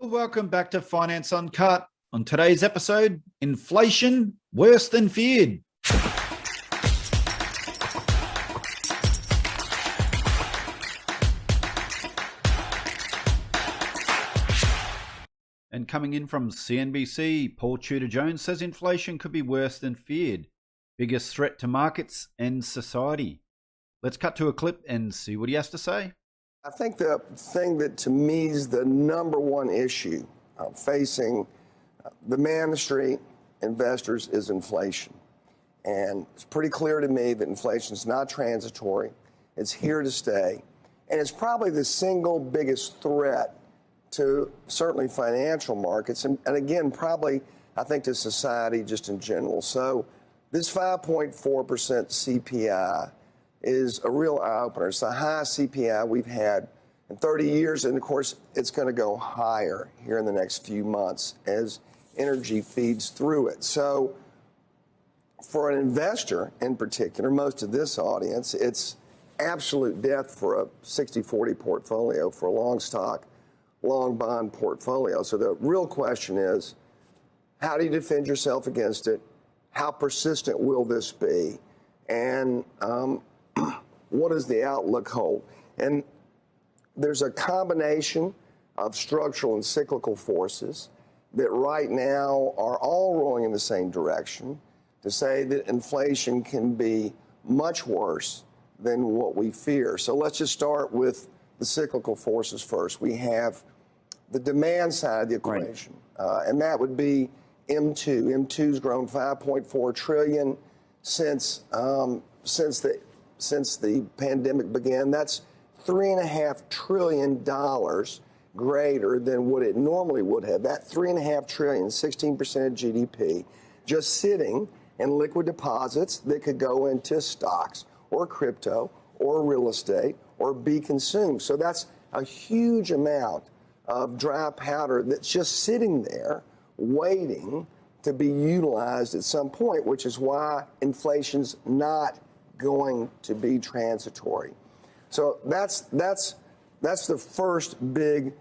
Welcome back to Finance Uncut. On today's episode, inflation worse than feared. And coming in from CNBC, Paul Tudor-Jones says inflation could be worse than feared. Biggest threat to markets and society. Let's cut to a clip and see what he has to say. I think the thing that to me is the number one issue facing the Main Street investors is inflation. And it's pretty clear to me that inflation is not transitory. It's here to stay. And it's probably the single biggest threat to certainly financial markets. And again, probably, I think, to society just in general. So this 5.4% CPI is a real eye-opener. It's the highest CPI we've had in 30 years, and of course, it's going to go higher here in the next few months as energy feeds through it. So for an investor in particular, most of this audience, it's absolute death for a 60-40 portfolio, for a long stock, long bond portfolio. So the real question is, how do you defend yourself against it? How persistent will this be? And what does the outlook hold? And there's a combination of structural and cyclical forces that right now are all rolling in the same direction to say that inflation can be much worse than what we fear. So let's just start with the cyclical forces first. We have the demand side of the equation, and that would be M2. M2's grown 5.4 trillion since the pandemic began. That's $3.5 trillion greater than what it normally would have. That $3.5 trillion, 16% of GDP, just sitting in liquid deposits that could go into stocks or crypto or real estate or be consumed. So that's a huge amount of dry powder that's just sitting there waiting to be utilized at some point, which is why inflation's not going to be transitory. So that's the first big,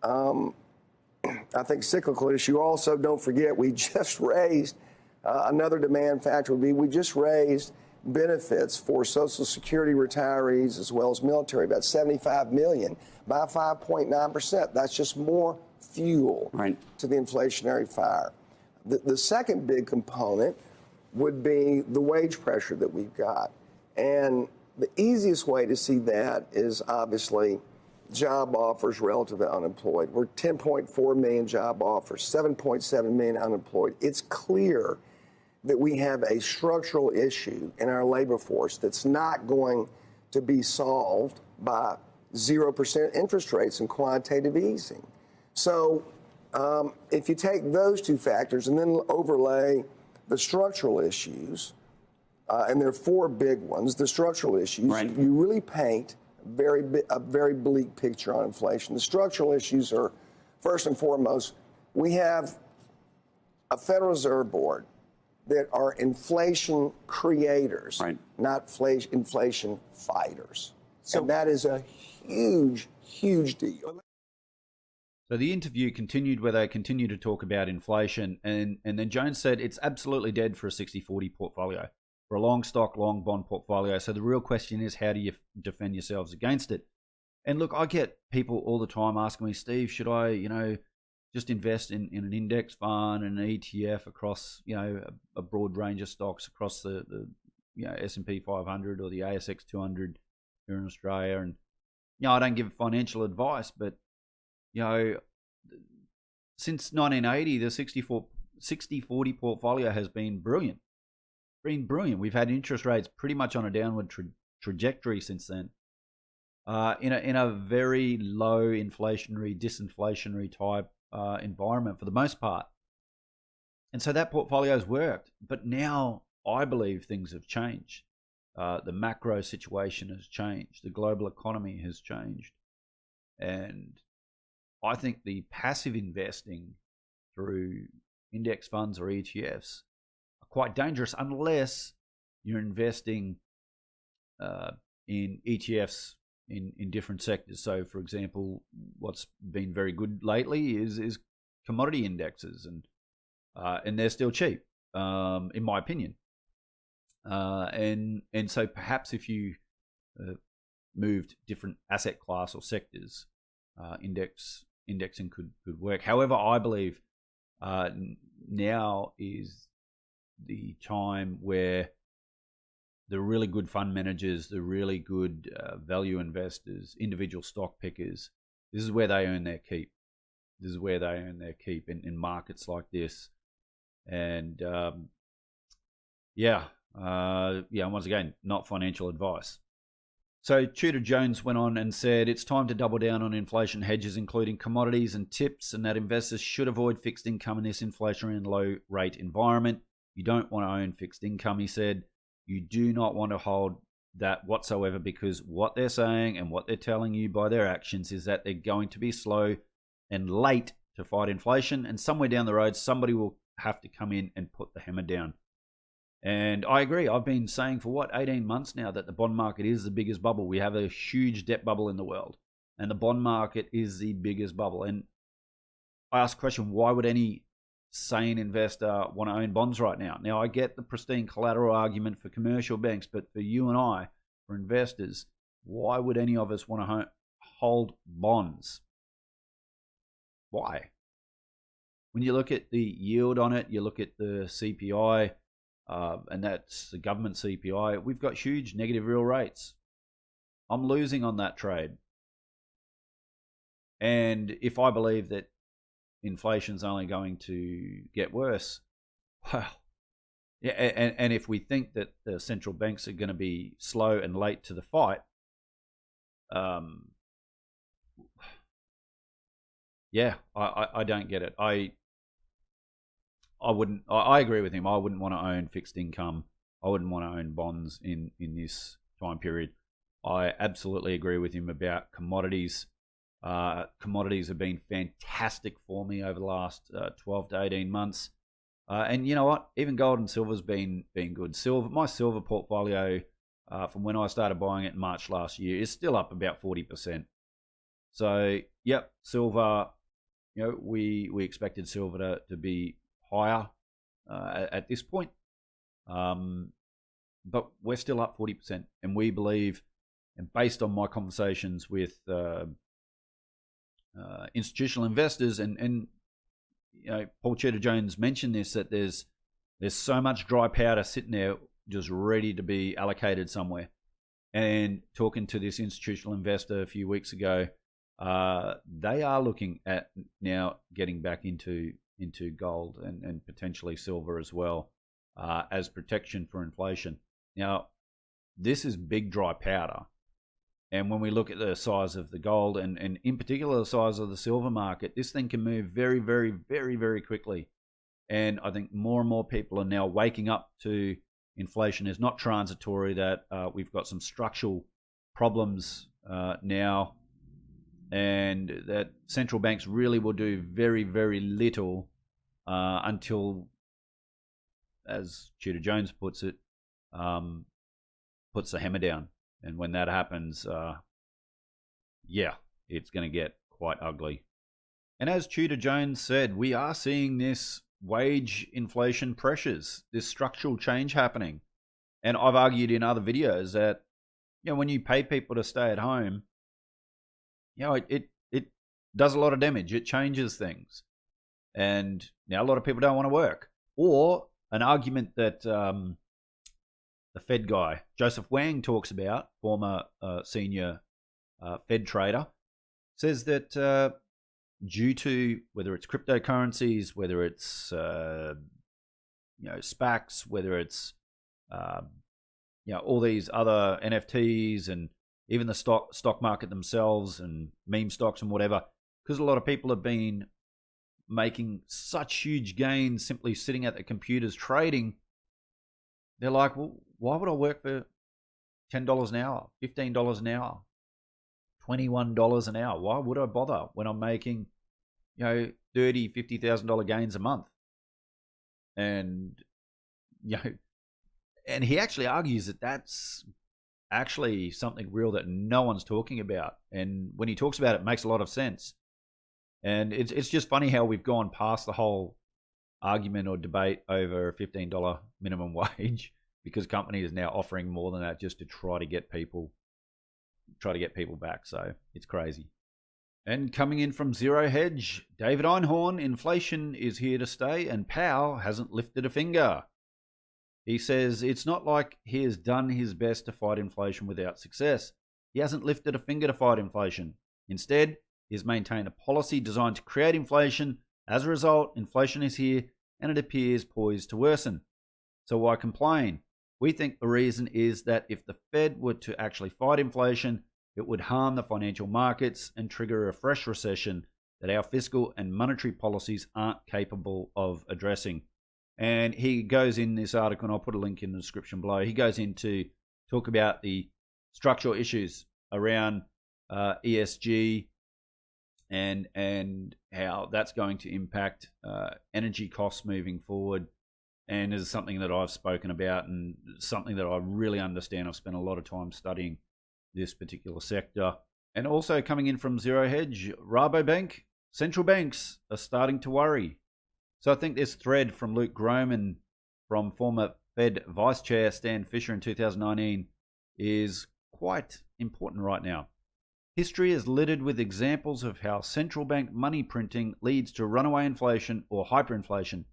I think, cyclical issue. Also, don't forget, we just raised, another demand factor would be, we just raised benefits for Social Security retirees as well as military, about 75 million by 5.9%. That's just more fuel to the inflationary fire. The second big component would be the wage pressure that we've got. And the easiest way to see that is obviously job offers relative to unemployed. We're 10.4 million job offers, 7.7 million unemployed. It's clear that we have a structural issue in our labor force that's not going to be solved by 0% interest rates and quantitative easing. So if you take those two factors and then overlay the structural issues, and there are four big ones, the structural issues, you really paint a very bleak picture on inflation. The structural issues are, first and foremost, we have a Federal Reserve Board that are inflation creators, not inflation fighters. So that is a huge, huge deal. So the interview continued where they continue to talk about inflation, and then Jones said it's absolutely dead for a 60-40 portfolio, for a long stock, long bond portfolio. So the real question is, how do you defend yourselves against it? And look, I get people all the time asking me, Steve, should I, just invest in an index fund and an ETF across, a broad range of stocks across the S&P 500 or the ASX 200 here in Australia? And, I don't give financial advice, but, since 1980, the 60-40 portfolio has been brilliant. We've had interest rates pretty much on a downward trajectory since then. In a very low inflationary, disinflationary type environment for the most part. And so that portfolio's worked. But now I believe things have changed. The macro situation has changed. The global economy has changed. And I think the passive investing through index funds or ETFs are quite dangerous unless you're investing in ETFs in different sectors. So, for example, what's been very good lately is commodity indexes, and they're still cheap, in my opinion. And so perhaps if you moved different asset class or sectors, indexing could work. However, I believe now is the time where the really good fund managers, the really good value investors, individual stock pickers, this is where they earn their keep. This is where they earn their keep in markets like this. And once again, not financial advice. So Tudor-Jones went on and said, it's time to double down on inflation hedges, including commodities and tips, and that investors should avoid fixed income in this inflationary and low rate environment. You don't want to own fixed income, he said. You do not want to hold that whatsoever, because what they're saying and what they're telling you by their actions is that they're going to be slow and late to fight inflation, and somewhere down the road, somebody will have to come in and put the hammer down. And I agree. I've been saying for 18 months now that the bond market is the biggest bubble. We have a huge debt bubble in the world, and the bond market is the biggest bubble. And I ask the question, why would any sane investor want to own bonds right now? Now, I get the pristine collateral argument for commercial banks, but for you and I, for investors, why would any of us want to hold bonds? Why? When you look at the yield on it, you look at the CPI, and that's the government CPI, we've got huge negative real rates. I'm losing on that trade. And if I believe that inflation's only going to get worse, well, yeah, and if we think that the central banks are going to be slow and late to the fight, I don't get it. I agree with him. I wouldn't want to own fixed income. I wouldn't want to own bonds in this time period. I absolutely agree with him about commodities. Commodities have been fantastic for me over the last 12 to 18 months. And you know what? Even gold and silver's been good. My silver portfolio, from when I started buying it in March last year, is still up about 40%. So, yep, silver, we expected silver to be higher at this point. But we're still up 40%. And we believe, and based on my conversations with institutional investors, and Paul Tudor-Jones mentioned this, that there's so much dry powder sitting there just ready to be allocated somewhere. And talking to this institutional investor a few weeks ago, they are looking at now getting back into gold and potentially silver as well, as protection for inflation. Now, this is big dry powder. And when we look at the size of the gold and in particular the size of the silver market, this thing can move very, very, very, very quickly. And I think more and more people are now waking up to inflation is not transitory, that we've got some structural problems now, and that central banks really will do very, very little until, as Tudor-Jones puts it, puts the hammer down. And when that happens, it's going to get quite ugly. And as Tudor-Jones said, we are seeing this wage inflation pressures, this structural change happening. And I've argued in other videos that, when you pay people to stay at home, it does a lot of damage. It changes things. And now a lot of people don't want to work. Or an argument that the Fed guy, Joseph Wang, talks about, former senior Fed trader, says that due to whether it's cryptocurrencies, whether it's SPACs, whether it's all these other NFTs and even the stock market themselves and meme stocks and whatever, because a lot of people have been making such huge gains simply sitting at the computers trading, they're like, well, why would I work for $10 an hour, $15 an hour, $21 an hour? Why would I bother when I'm making, $30,000, $50,000 gains a month? And, and he actually argues that that's actually something real that no one's talking about. And when he talks about it, it makes a lot of sense. And it's just funny how we've gone past the whole argument or debate over a $15 minimum wage because companies are now offering more than that just to try to get people back. So it's crazy. And coming in from Zero Hedge, David Einhorn, inflation is here to stay and Powell hasn't lifted a finger. He says it's not like he has done his best to fight inflation without success. He hasn't lifted a finger to fight inflation. Instead, he has maintained a policy designed to create inflation. As a result, inflation is here and it appears poised to worsen. So why complain? We think the reason is that if the Fed were to actually fight inflation, it would harm the financial markets and trigger a fresh recession that our fiscal and monetary policies aren't capable of addressing. And he goes in this article, and I'll put a link in the description below. He goes in to talk about the structural issues around ESG and how that's going to impact energy costs moving forward. And is something that I've spoken about and something that I really understand. I've spent a lot of time studying this particular sector. And also coming in from Zero Hedge, Rabobank, central banks are starting to worry. So I think this thread from Luke Groman from former Fed Vice Chair Stan Fisher in 2019 is quite important right now. History is littered with examples of how central bank money printing leads to runaway inflation or hyperinflation.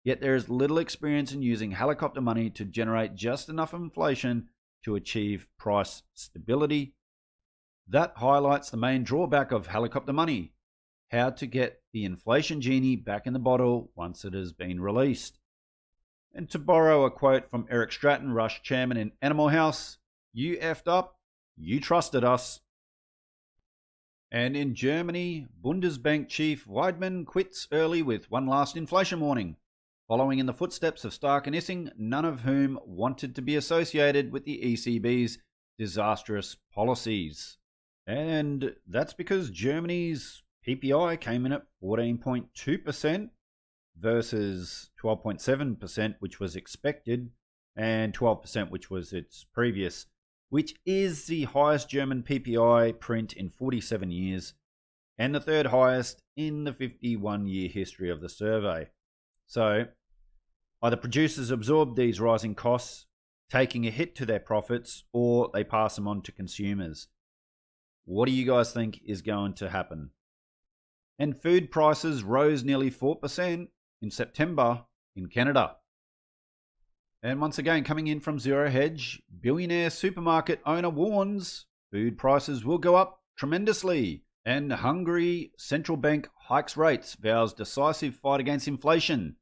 Yet there is little experience in using helicopter money to generate just enough inflation to achieve price stability. That highlights the main drawback of helicopter money: how to get the inflation genie back in the bottle once it has been released. And to borrow a quote from Eric Stratton, Rush chairman in Animal House, "You effed up, you trusted us." And in Germany, Bundesbank chief Weidmann quits early with one last inflation warning, following in the footsteps of Stark and Issing, none of whom wanted to be associated with the ECB's disastrous policies. And that's because Germany's PPI came in at 14.2% versus 12.7%, which was expected, and 12%, which was its previous, which is the highest German PPI print in 47 years, and the third highest in the 51-year history of the survey. So, either producers absorb these rising costs, taking a hit to their profits, or they pass them on to consumers. What do you guys think is going to happen? And food prices rose nearly 4% in September in Canada. And once again, coming in from Zero Hedge, billionaire supermarket owner warns food prices will go up tremendously. And Hungary central bank hikes rates, vows decisive fight against inflation.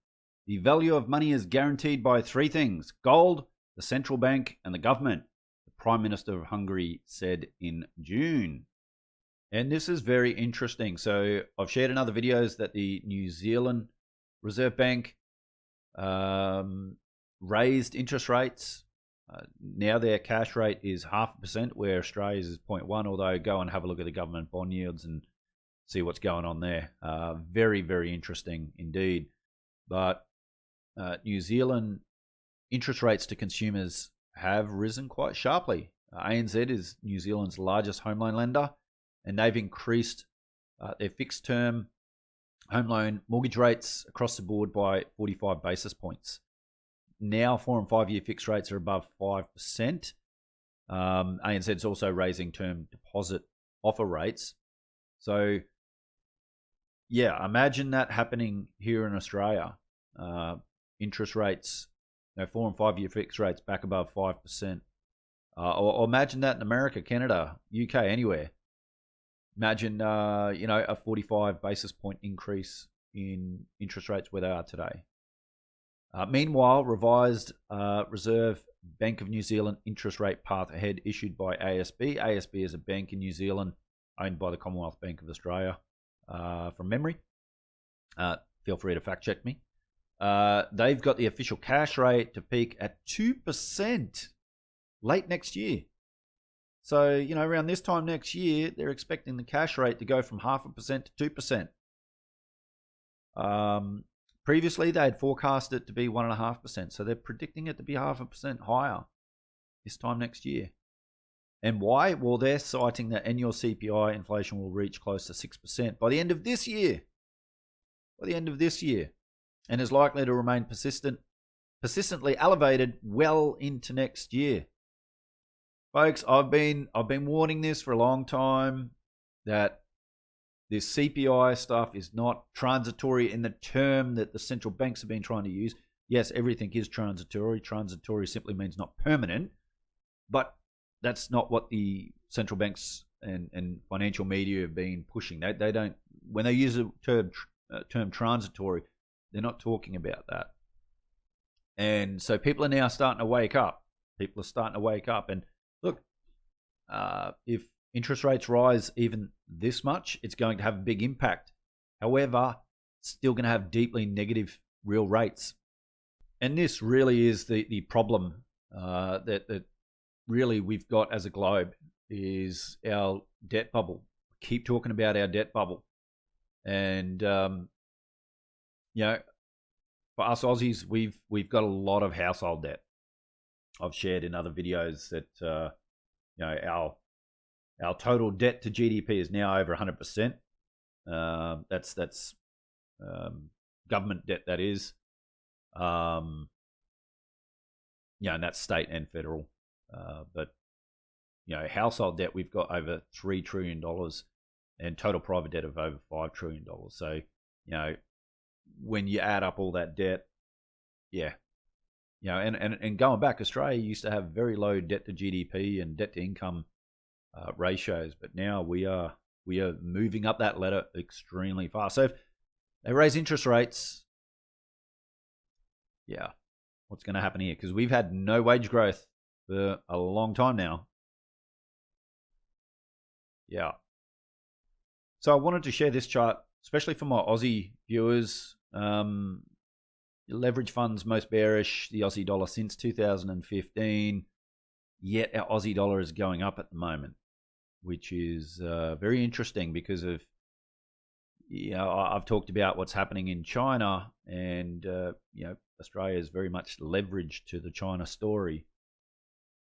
The value of money is guaranteed by three things: gold, the central bank, and the government, the Prime Minister of Hungary said in June. And this is very interesting. So I've shared in other videos that the New Zealand Reserve Bank raised interest rates. Now their cash rate is 0.5%, where Australia's is 0.1%, although go and have a look at the government bond yields and see what's going on there. Very, very interesting indeed. But New Zealand interest rates to consumers have risen quite sharply. ANZ is New Zealand's largest home loan lender, and they've increased their fixed term home loan mortgage rates across the board by 45 basis points. Now 4 and 5 year fixed rates are above 5%. ANZ is also raising term deposit offer rates. So yeah, imagine that happening here in Australia. Interest rates, 4 and 5 year fixed rates back above 5%. Or imagine that in America, Canada, UK, anywhere. Imagine, a 45 basis point increase in interest rates where they are today. Meanwhile, revised Reserve Bank of New Zealand interest rate path ahead issued by ASB. ASB is a bank in New Zealand owned by the Commonwealth Bank of Australia, from memory. Feel free to fact check me. They've got the official cash rate to peak at 2% late next year. So, around this time next year, they're expecting the cash rate to go from 0.5% to 2%. Previously, they had forecast it to be 1.5%, so they're predicting it to be 0.5% higher this time next year. And why? Well, they're citing that annual CPI inflation will reach close to 6% by the end of this year. By the end of this year. And is likely to remain persistently elevated well into next year. Folks, I've been warning this for a long time, that this CPI stuff is not transitory in the term that the central banks have been trying to use. Yes, everything is transitory. Transitory simply means not permanent. But that's not what the central banks and financial media have been pushing. They don't, when they use the term transitory, they're not talking about that. And so people are now starting to wake up. People are starting to wake up. And look, if interest rates rise even this much, it's going to have a big impact. However, still going to have deeply negative real rates. And this really is the problem that really we've got as a globe, is our debt bubble. Keep talking about our debt bubble. And, for us Aussies, we've got a lot of household debt. I've shared in other videos that, our total debt to GDP is now over 100%. That's government debt, that is. And that's state and federal. But household debt, we've got over $3 trillion, and total private debt of over $5 trillion. So, when you add up all that debt, and going back, Australia used to have very low debt to GDP and debt to income ratios, but now we are moving up that ladder extremely fast. So if they raise interest rates, what's going to happen here? Because we've had no wage growth for a long time now. So I wanted to share this chart, especially for my Aussie viewers. Leverage funds most bearish the Aussie dollar since 2015, yet our Aussie dollar is going up at the moment, which is very interesting because of, I've talked about what's happening in China, and Australia is very much leveraged to the China story.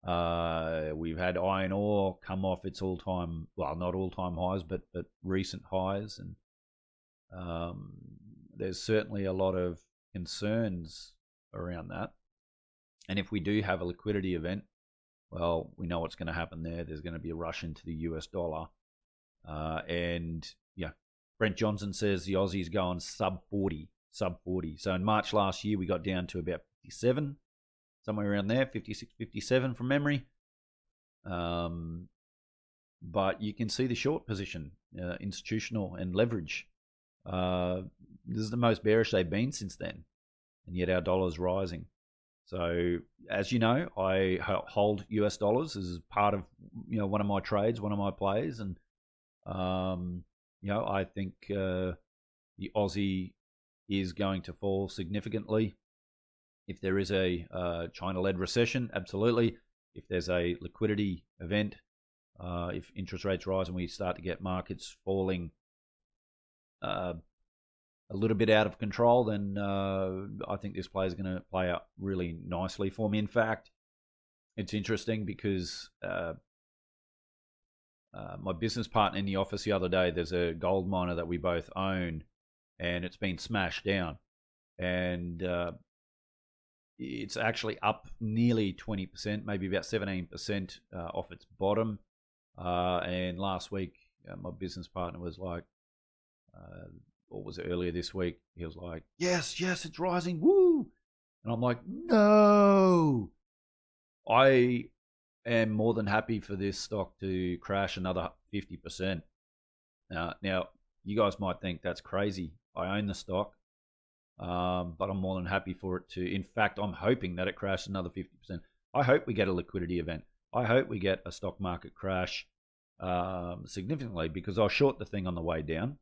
We've had iron ore come off its all-time, well, not all-time highs, but recent highs, and there's certainly a lot of concerns around that. And if we do have a liquidity event, well, we know what's going to happen there. There's going to be a rush into the US dollar. Brent Johnson says the Aussie is going sub 40. So in March last year, we got down to about 57, somewhere around there, 56, 57 from memory. But you can see the short position, institutional and leverage. This is the most bearish they've been since then, and yet our dollar's rising. So, as you know, I hold US dollars as part of one of my trades, one of my plays, and I think the Aussie is going to fall significantly if there is a China-led recession. Absolutely. If there's a liquidity event, if interest rates rise and we start to get markets falling a little bit out of control, then I think this play is going to play out really nicely for me. In fact, it's interesting because my business partner in the office the other day, there's a gold miner that we both own, and it's been smashed down. And it's actually up nearly 20%, maybe about 17% off its bottom. And last week, my business partner was like, or was it earlier this week? He was like, yes, it's rising, woo! And I'm like, no! I am more than happy for this stock to crash another 50%. Now, you guys might think that's crazy. I own the stock, but I'm more than happy for it to. In fact, I'm hoping that it crashes another 50%. I hope we get a liquidity event. I hope we get a stock market crash significantly, because I'll short the thing on the way down.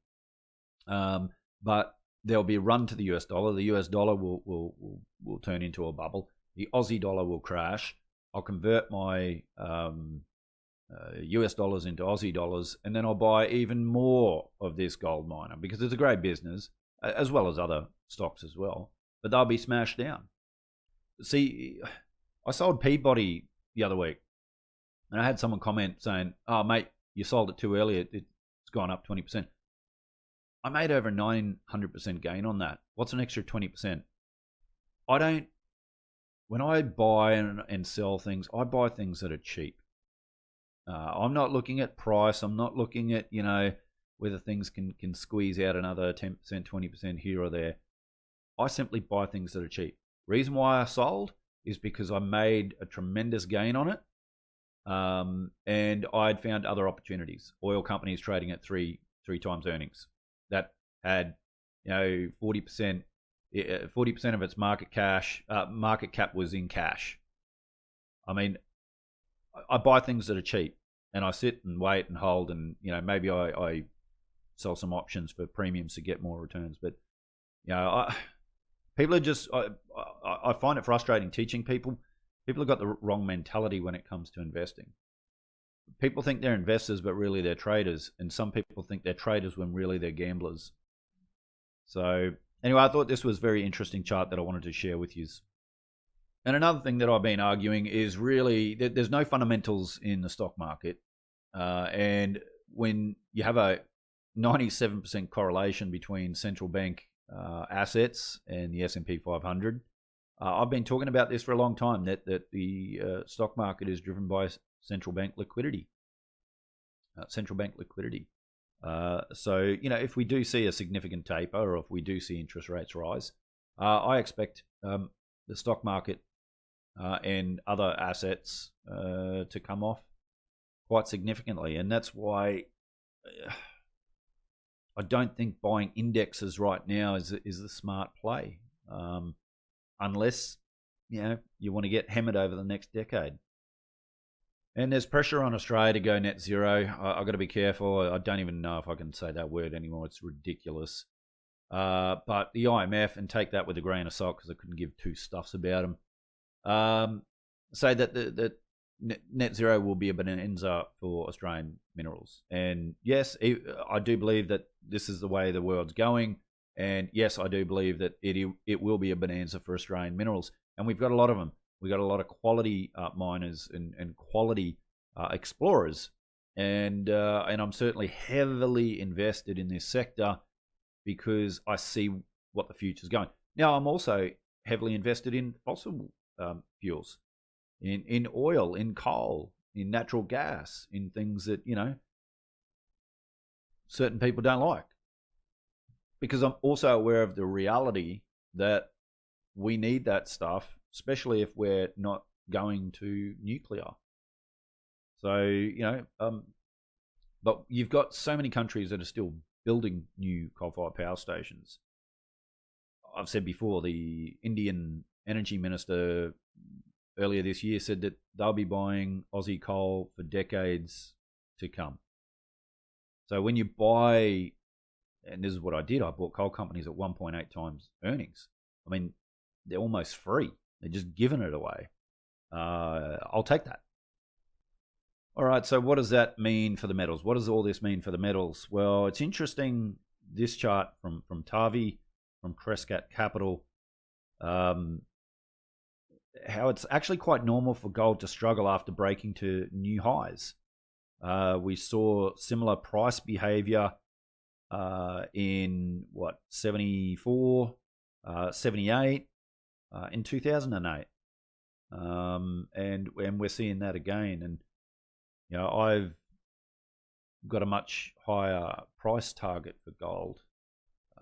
But there'll be a run to the US dollar. The US dollar will turn into a bubble. The Aussie dollar will crash. I'll convert my US dollars into Aussie dollars, and then I'll buy even more of this gold miner, because it's a great business, as well as other stocks as well. But they'll be smashed down. See, I sold Peabody the other week. And I had someone comment saying, "Oh, mate, you sold it too early. It's gone up 20%." I made over 900% gain on that. What's an extra 20%? When I buy and sell things, I buy things that are cheap. I'm not looking at price. I'm not looking at, whether things can squeeze out another 10%, 20% here or there. I simply buy things that are cheap. Reason why I sold is because I made a tremendous gain on it. And I'd found other opportunities. Oil companies trading at three times earnings that had 40% of its market cap was in cash. I mean, I buy things that are cheap, and I sit and wait and hold, and maybe I sell some options for premiums to get more returns. But people are just I find it frustrating teaching people. People have got the wrong mentality when it comes to investing. People think they're investors, but really they're traders. And some people think they're traders when really they're gamblers. So anyway, I thought this was a very interesting chart that I wanted to share with you. And another thing that I've been arguing is really that there's no fundamentals in the stock market. And when you have a 97% correlation between central bank assets and the S&P 500, I've been talking about this for a long time, that the stock market is driven by central bank liquidity. So, if we do see a significant taper, or if we do see interest rates rise, I expect the stock market and other assets to come off quite significantly. And that's why I don't think buying indexes right now is the smart play. Unless you want to get hammered over the next decade. And there's pressure on Australia to go net zero. I've got to be careful. I don't even know if I can say that word anymore. It's ridiculous. But the IMF, and take that with a grain of salt because I couldn't give two stuffs about them, say that net zero will be a bonanza for Australian minerals. And yes, I do believe that this is the way the world's going. And yes, I do believe that it will be a bonanza for Australian minerals. And we've got a lot of them. We've got a lot of quality miners and quality explorers. And I'm certainly heavily invested in this sector because I see what the future's going. Now, I'm also heavily invested in fossil fuels, in oil, in coal, in natural gas, in things that, certain people don't like. Because I'm also aware of the reality that we need that stuff, especially if we're not going to nuclear. So, but you've got so many countries that are still building new coal-fired power stations. I've said before, the Indian energy minister earlier this year said that they'll be buying Aussie coal for decades to come. So when you buy, and this is what I did, I bought coal companies at 1.8 times earnings. I mean, they're almost free. They're just giving it away. I'll take that. All right, so what does that mean for the metals? What does all this mean for the metals? Well, it's interesting, this chart from Tavi, from Crescat Capital, how it's actually quite normal for gold to struggle after breaking to new highs. We saw similar price behavior in 74, 78, in 2008, and we're seeing that again. And I've got a much higher price target for gold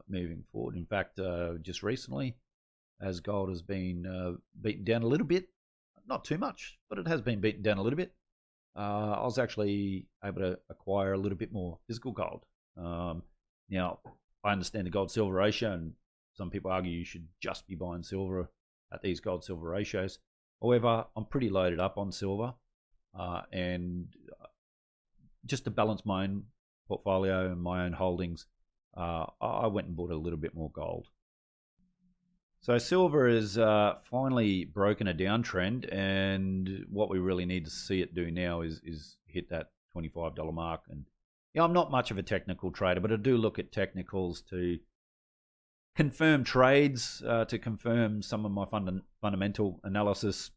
moving forward. In fact, just recently, as gold has been beaten down a little bit, not too much, but it has been beaten down a little bit, I was actually able to acquire a little bit more physical gold. Now, I understand the gold-silver ratio, and some people argue you should just be buying silver at these gold-silver ratios. However, I'm pretty loaded up on silver, and just to balance my own portfolio and my own holdings, I went and bought a little bit more gold. So silver has finally broken a downtrend, and what we really need to see it do now is hit that $25 mark. And I'm not much of a technical trader, but I do look at technicals to confirm trades, to confirm some of my fundamental analysis,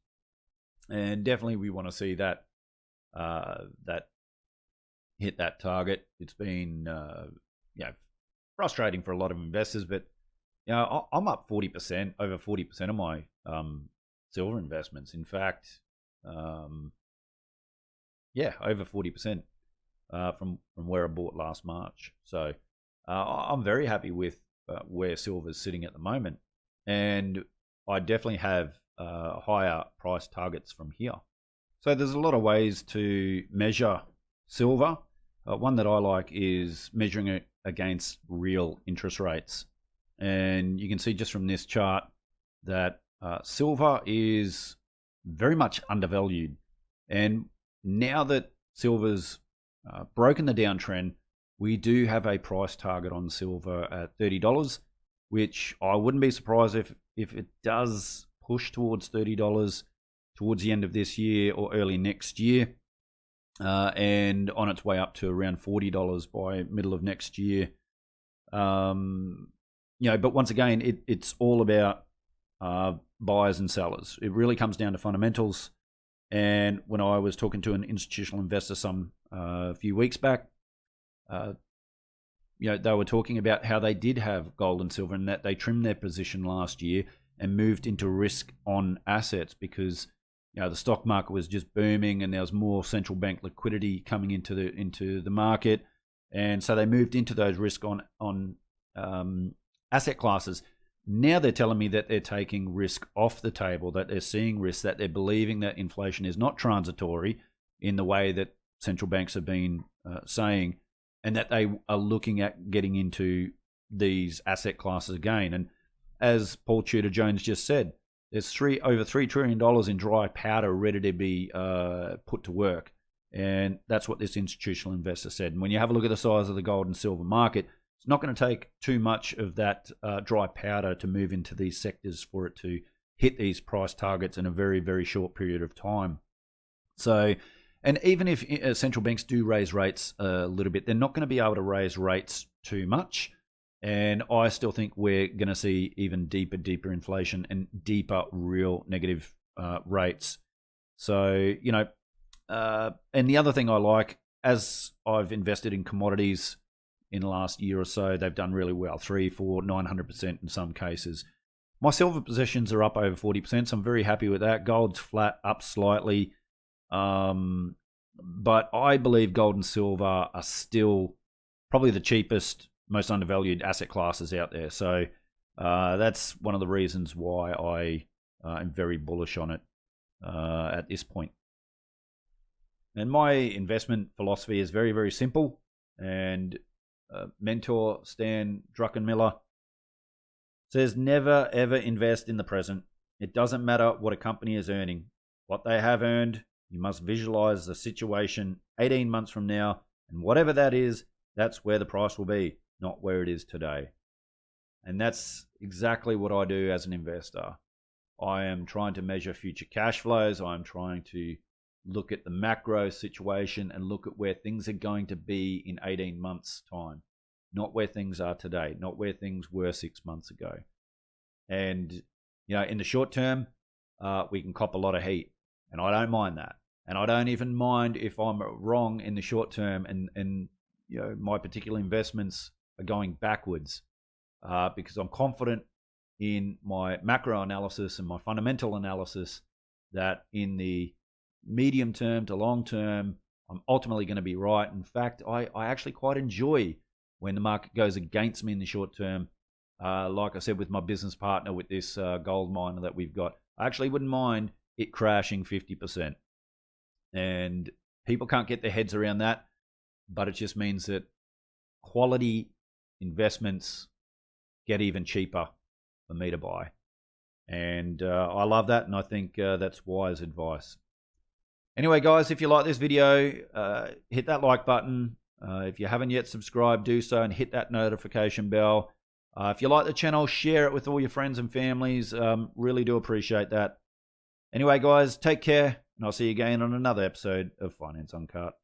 and definitely we want to see that that hit that target. It's been frustrating for a lot of investors, but I'm up 40%, over 40% of my silver investments. In fact, over 40% from where I bought last March. So I'm very happy with where silver's sitting at the moment, and I definitely have higher price targets from here. So there's a lot of ways to measure silver. One that I like is measuring it against real interest rates. And you can see just from this chart that silver is very much undervalued. And now that silver's broken the downtrend, we do have a price target on silver at $30, which I wouldn't be surprised if it does push towards $30 towards the end of this year or early next year, and on its way up to around $40 by middle of next year. But once again, it's all about buyers and sellers. It really comes down to fundamentals. And when I was talking to an institutional investor a few weeks back, they were talking about how they did have gold and silver and that they trimmed their position last year and moved into risk on assets because the stock market was just booming and there was more central bank liquidity coming into the market, and so they moved into those risk on asset classes. Now they're telling me that they're taking risk off the table, that they're seeing risk, that they're believing that inflation is not transitory in the way that central banks have been saying, and that they are looking at getting into these asset classes again. And as Paul Tudor-Jones just said, there's over $3 trillion in dry powder ready to be put to work. And that's what this institutional investor said. And when you have a look at the size of the gold and silver market, it's not going to take too much of that dry powder to move into these sectors for it to hit these price targets in a very, very short period of time. So, and even if central banks do raise rates a little bit, they're not going to be able to raise rates too much. And I still think we're going to see even deeper inflation and deeper real negative rates. So, and the other thing I like, as I've invested in commodities in the last year or so, they've done really well, 300%, 400%, 900% in some cases. My silver positions are up over 40%, so I'm very happy with that. Gold's flat, up slightly. But I believe gold and silver are still probably the cheapest, most undervalued asset classes out there. So that's one of the reasons why I am very bullish on it at this point. And my investment philosophy is very, very simple. And mentor Stan Druckenmiller says, never ever invest in the present. It doesn't matter what a company is earning. What they have earned, you must visualize the situation 18 months from now, and whatever that is, that's where the price will be, not where it is today. And that's exactly what I do as an investor. I am trying to measure future cash flows. I'm trying to look at the macro situation and look at where things are going to be in 18 months' time, not where things are today, not where things were 6 months ago. And, in the short term, we can cop a lot of heat, and I don't mind that. And I don't even mind if I'm wrong in the short term and my particular investments are going backwards, because I'm confident in my macro analysis and my fundamental analysis that in the medium term to long term, I'm ultimately going to be right. In fact, I actually quite enjoy when the market goes against me in the short term. Like I said, with my business partner, with this gold miner that we've got, I actually wouldn't mind it crashing 50%. And people can't get their heads around that, but it just means that quality investments get even cheaper for me to buy. And I love that, and I think that's wise advice. Anyway, guys, if you like this video, hit that like button. If you haven't yet subscribed, do so and hit that notification bell. If you like the channel, share it with all your friends and families. Really do appreciate that. Anyway, guys, take care, and I'll see you again on another episode of Finance Uncut.